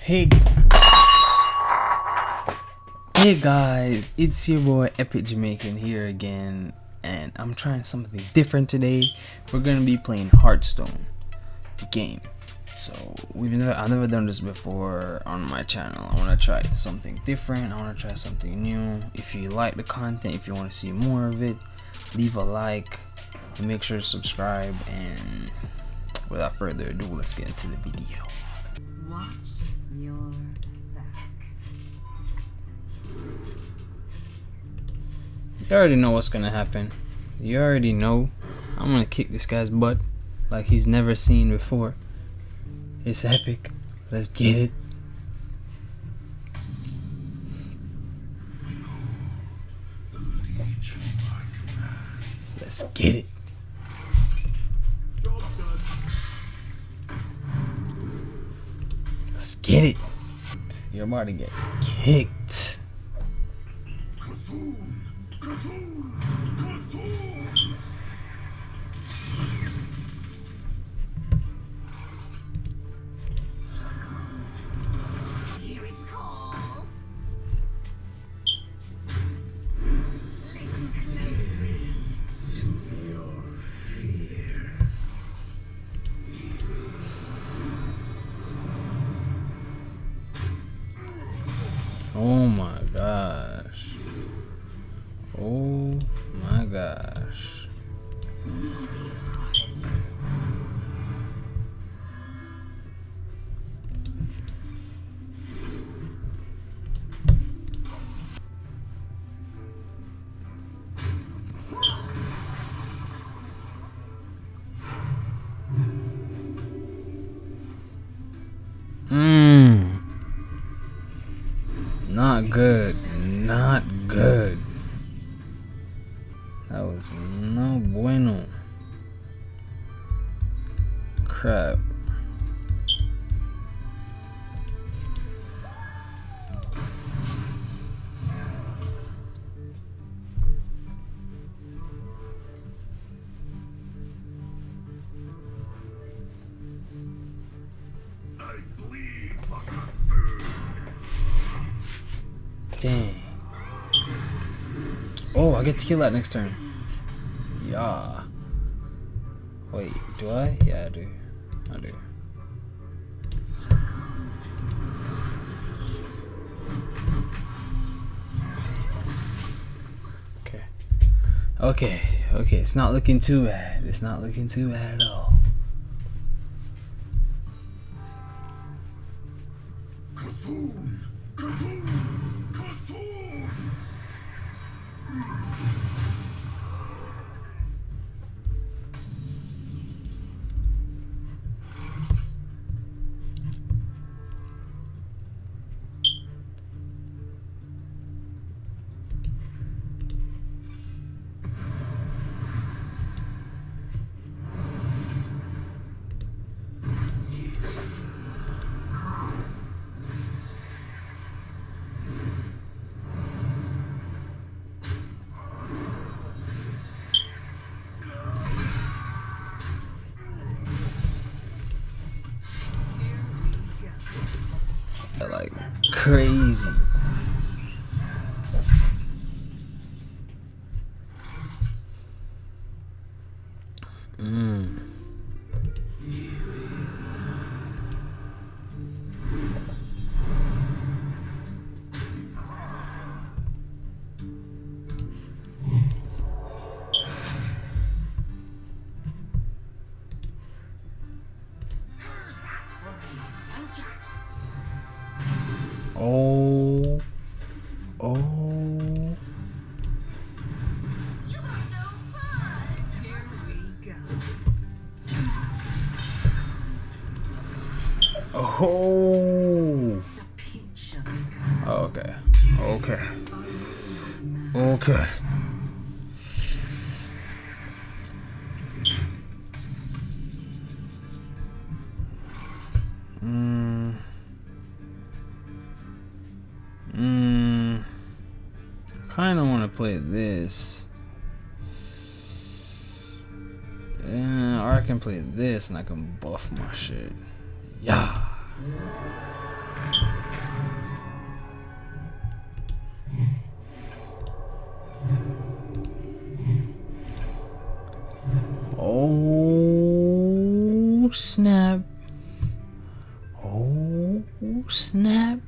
Hey, hey guys, it's your boy Epic Jamaican here again, and I'm trying something different today. We're gonna be playing Hearthstone, the game. So I've never done this before on my channel. I want to try something different. I want to try something new. If you like the content, if you want to see more of it, leave a like and make sure to subscribe. And without further ado, let's get into the video. Watch your back. You already know what's gonna happen. You already know I'm gonna kick this guy's butt like he's never seen before. It's epic. Let's get it. Let's get it. Let's get it. You're about to get kicked. Hear its call. Listen closely to your fear. Oh my gosh. Oh my gosh. Not good. Not good. That was no bueno. Crap. I bleed for the food. Dang. Oh, I get to kill that next turn. Yeah. Wait, do I? Yeah, I do. I do. Okay. Okay. Okay. It's not looking too bad. It's not looking too bad at all. Like crazy. Oh. Oh. You have no fun. Here we go. Oh. The pinch of it. Okay. Okay. Okay. Kind of want to play this. Yeah, or I can play this and I can buff my shit. Yeah. snap. Oh snap.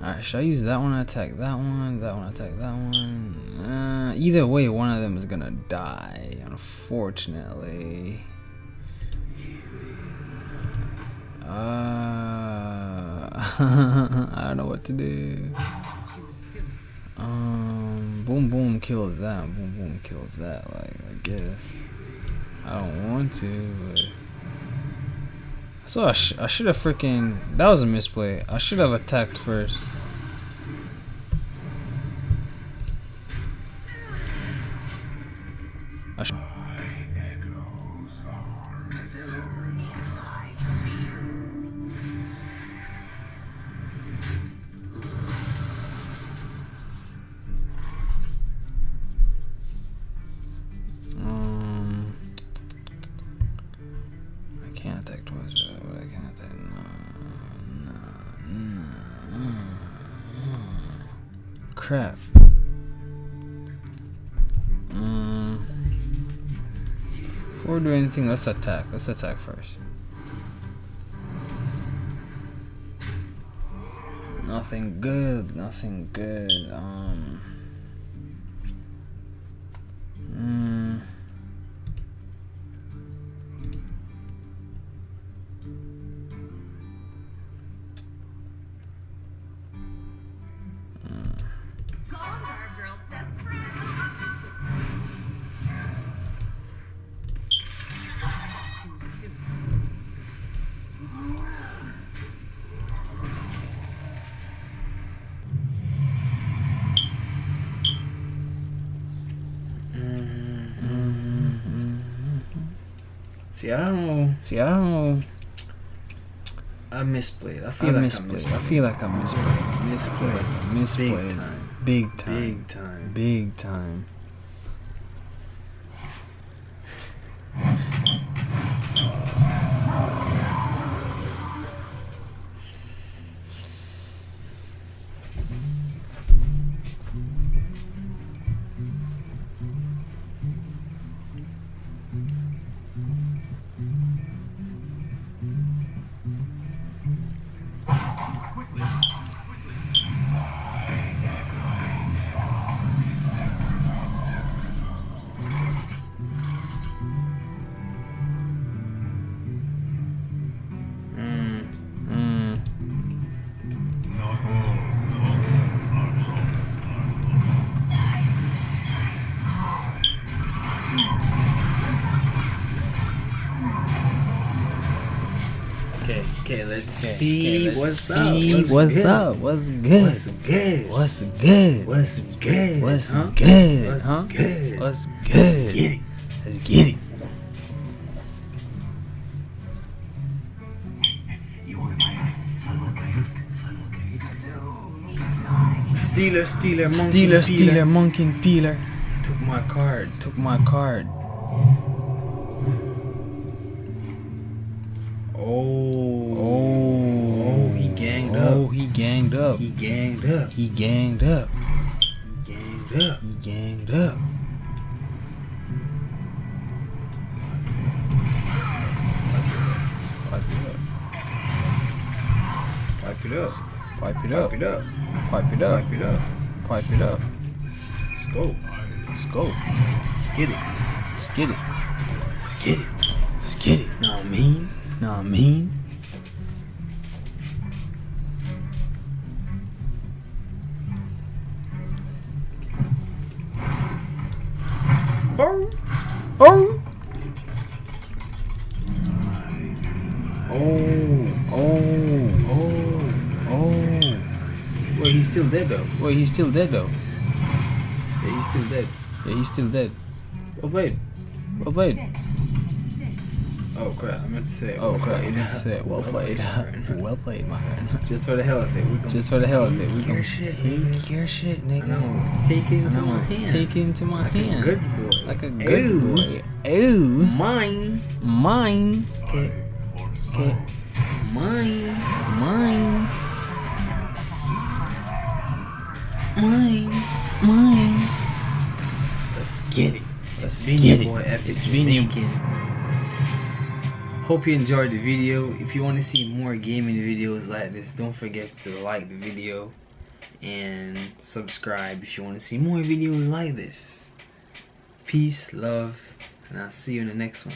Alright, should I use that one to attack that one? That one attack that one? Either way, one of them is gonna die, unfortunately. I don't know what to do. Boom boom kills that. Boom boom kills that. Like, I guess I don't want to, but so I should have freaking. That was a misplay. I should have attacked first. I can't attack twice, but I can't attack. No. Crap. Before we do anything, let's attack. Let's attack first. Nothing good. Nothing good. Gold are a girl's best friend. See, I don't know. I misplayed. I I misplayed. I feel like I misplayed. Misplayed. Big time. Big time. Big time. Okay, let's see what's up. What's good? What's good? What's good? What's good? What's huh? good? What's Huh? good? What's good? Get it. Let's get it. Stealer, monkey and peeler. took my card. Took my card. Oh, he ganged up. Oh, he ganged up. He ganged up. He ganged up. He ganged up. He ganged up. Pipe it up. Pipe it up. Pipe it up. Pipe it up. Pipe it up. Pipe it up. Let's go. Let's go. Let's get it. Let's get it. Let's get it. Let's get it. Know what I mean? Know what I mean? Oh. Oh. Oh. Well, he's still dead though. Wait, he's still dead though. Yeah, he's still dead. Yeah, he's still dead. Oh wait. Well played. Oh crap! I meant to say. Oh crap, you played. meant to say it. Well played. my friend. Well played, my friend. Just for the hell of it, we gonna Just for the hell of it, we take your gonna shit, take nigga. your shit, I nigga. know. Take it into my hand. Take it into my like hand. a good boy. Like a good Ew. boy. Ooh. Mine. Mine. Okay. Okay. Mine. Mine. Mine. Mine. Let's get it. Let's It's get Beanie it. Boy Epic It's Beanie- Jamaican. Hope you enjoyed the video. If you want to see more gaming videos like this, don't forget to like the video and subscribe if you want to see more videos like this. Peace, love, and I'll see you in the next one.